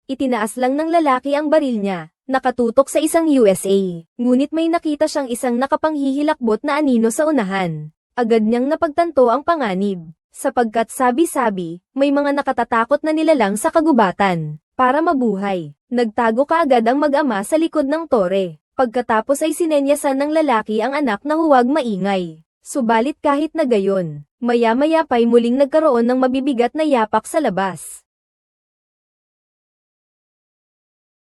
Itinaas lang ng lalaki ang baril niya, nakatutok sa isang USA. Ngunit may nakita siyang isang nakapanghihilakbot na anino sa unahan. Agad niyang napagtanto ang panganib, sapagkat sabi-sabi, may mga nakatatakot na nilalang sa kagubatan. Para mabuhay, nagtago kaagad ang mag-ama sa likod ng tore. Pagkatapos ay sinenyasan ng lalaki ang anak na huwag maingay. Subalit kahit na gayon, maya-maya pa'y muling nagkaroon ng mabibigat na yapak sa labas.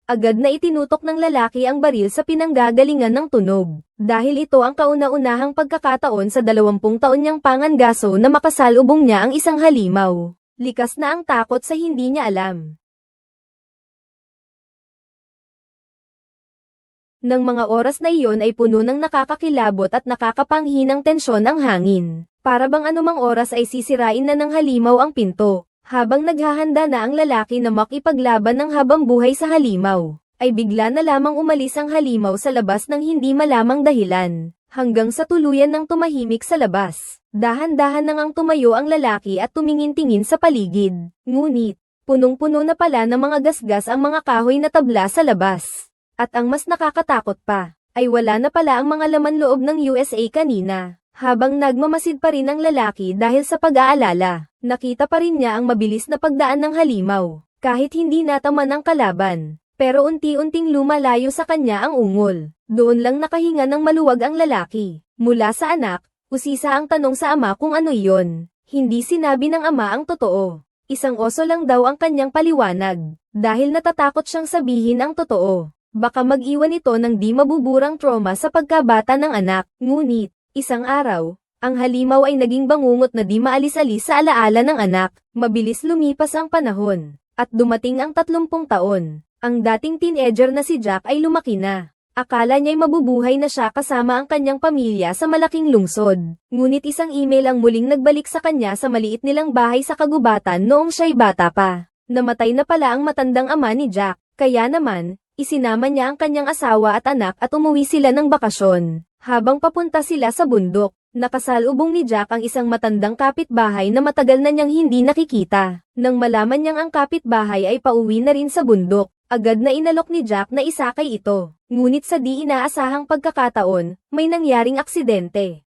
Agad na itinutok ng lalaki ang baril sa pinanggagalingan ng tunog, dahil ito ang kauna-unahang pagkakataon sa 20 taon niyang pangangaso na makasalubong niya ang isang halimaw. Likas na ang takot sa hindi niya alam. Nang mga oras na iyon ay puno ng nakakakilabot at nakakapanghinang tensyon ang hangin. Para bang anumang oras ay sisirain na ng halimaw ang pinto. Habang naghahanda na ang lalaki na makipaglaban ng habang buhay sa halimaw, ay bigla na lamang umalis ang halimaw sa labas ng hindi malamang dahilan. Hanggang sa tuluyan ng tumahimik sa labas. Dahan-dahan nang ang tumayo ang lalaki at tumingin-tingin sa paligid. Ngunit, punong-puno na pala ng mga gasgas ang mga kahoy na tabla sa labas. At ang mas nakakatakot pa, ay wala na pala ang mga laman loob ng USA kanina. Habang nagmamasid pa rin ang lalaki dahil sa pag-aalala, nakita pa rin niya ang mabilis na pagdaan ng halimaw, kahit hindi nataman ang kalaban. Pero unti-unting lumalayo sa kanya ang ungol. Doon lang nakahinga ng maluwag ang lalaki. Mula sa anak, usisa ang tanong sa ama kung ano iyon. Hindi sinabi ng ama ang totoo. Isang oso lang daw ang kanyang paliwanag, dahil natatakot siyang sabihin ang totoo. Baka mag-iwan ito ng di mabuburang trauma sa pagkabata ng anak. Ngunit, isang araw, ang halimaw ay naging bangungot na di maalis-alis sa alaala ng anak. Mabilis lumipas ang panahon, at dumating ang 30 taon. Ang dating teenager na si Jack ay lumaki na. Akala niya'y mabubuhay na siya kasama ang kanyang pamilya sa malaking lungsod. Ngunit isang email ang muling nagbalik sa kanya sa maliit nilang bahay sa kagubatan noong siya'y bata pa. Namatay na pala ang matandang ama ni Jack, kaya naman, isinama niya ang kanyang asawa at anak at umuwi sila ng bakasyon. Habang papunta sila sa bundok, nakasalubong ni Jack ang isang matandang kapitbahay na matagal na niyang hindi nakikita. Nang malaman niyang ang kapitbahay ay pauwi na rin sa bundok, agad na inalok ni Jack na isakay ito. Ngunit sa di inaasahang pagkakataon, may nangyaring aksidente.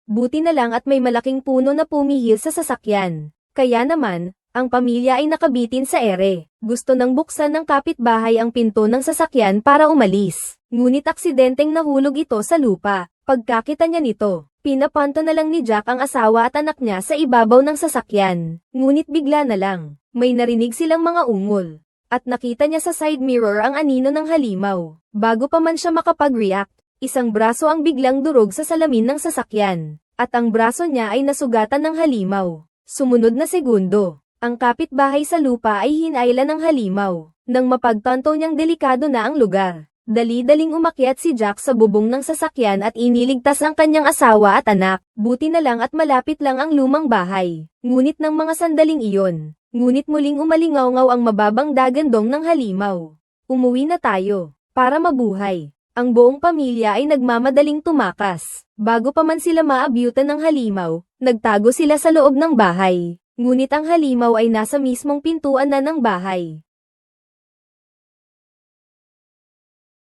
Buti na lang at may malaking puno na pumihil sa sasakyan. Kaya naman, ang pamilya ay nakabitin sa ere. Gusto nang buksan ng kapitbahay ang pinto ng sasakyan para umalis. Ngunit aksidenteng nahulog ito sa lupa. Pagkakita niya nito, pinapanto na lang ni Jack ang asawa at anak niya sa ibabaw ng sasakyan. Ngunit bigla na lang, may narinig silang mga ungol. At nakita niya sa side mirror ang anino ng halimaw. Bago pa man siya makapag-react, isang braso ang biglang durog sa salamin ng sasakyan. At ang braso niya ay nasugatan ng halimaw. Sumunod na segundo, ang kapitbahay sa lupa ay hinailan ng halimaw. Nang mapagtanto niyang delikado na ang lugar, dali-daling umakyat si Jack sa bubong ng sasakyan at iniligtas ang kanyang asawa at anak. Buti na lang at malapit lang ang lumang bahay. Ngunit ng mga sandaling iyon, muling umalingaw-ngaw ang mababang dagandong ng halimaw. Umuwi na tayo, para mabuhay. Ang buong pamilya ay nagmamadaling tumakas. Bago pa man sila maabyutan ng halimaw, nagtago sila sa loob ng bahay. Ngunit ang halimaw ay nasa mismong pintuan na ng bahay.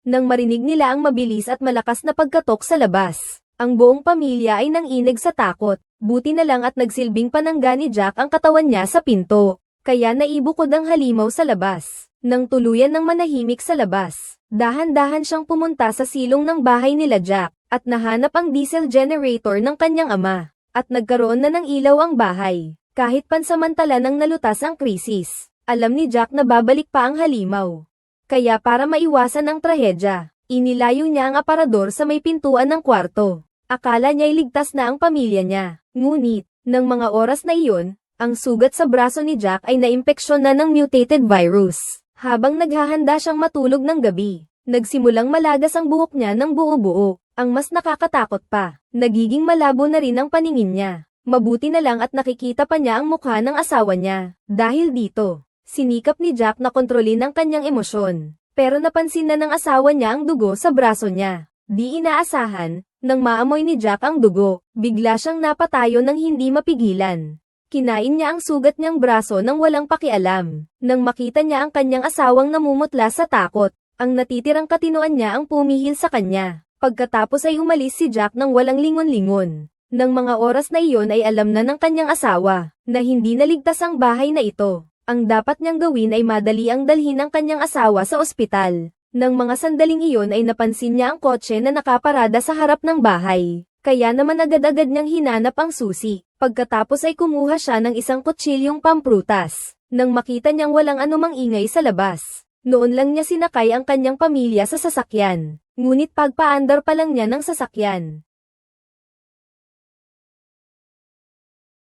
Nang marinig nila ang mabilis at malakas na pagkatok sa labas, ang buong pamilya ay nanginig sa takot. Buti na lang at nagsilbing panangga ni Jack ang katawan niya sa pinto, kaya naibukod ang halimaw sa labas. Nang tuluyan ng manahimik sa labas, dahan-dahan siyang pumunta sa silong ng bahay nila Jack, at nahanap ang diesel generator ng kanyang ama, at nagkaroon na ng ilaw ang bahay. Kahit pansamantala nang nalutas ang krisis, alam ni Jack na babalik pa ang halimaw. Kaya para maiwasan ang trahedya, inilayo niya ang aparador sa may pintuan ng kwarto. Akala niya'y ligtas na ang pamilya niya. Ngunit, ng mga oras na iyon, ang sugat sa braso ni Jack ay naimpeksyon na ng mutated virus. Habang naghahanda siyang matulog ng gabi, nagsimulang malagas ang buhok niya ng buo-buo. Ang mas nakakatakot pa, nagiging malabo na rin ang paningin niya. Mabuti na lang at nakikita pa niya ang mukha ng asawa niya. Dahil dito, sinikap ni Jack na kontrolin ang kanyang emosyon. Pero napansin na ng asawa niya ang dugo sa braso niya. Di inaasahan, nang maamoy ni Jack ang dugo, bigla siyang napatayo ng hindi mapigilan. Kinain niya ang sugat niyang braso nang walang pakialam. Nang makita niya ang kanyang asawang namumutla sa takot, ang natitirang katinoan niya ang pumihil sa kanya. Pagkatapos ay umalis si Jack nang walang lingon-lingon. Nang mga oras na iyon ay alam na ng kanyang asawa, na hindi naligtas ang bahay na ito. Ang dapat niyang gawin ay madali ang dalhin ang kanyang asawa sa ospital. Nang mga sandaling iyon ay napansin niya ang kotse na nakaparada sa harap ng bahay. Kaya naman agad-agad niyang hinanap ang susi. Pagkatapos ay kumuha siya ng isang kutsilyong pamprutas. Nang makita niyang walang anumang ingay sa labas, noon lang niya sinakay ang kanyang pamilya sa sasakyan. Ngunit pagpaandar pa lang niya ng sasakyan,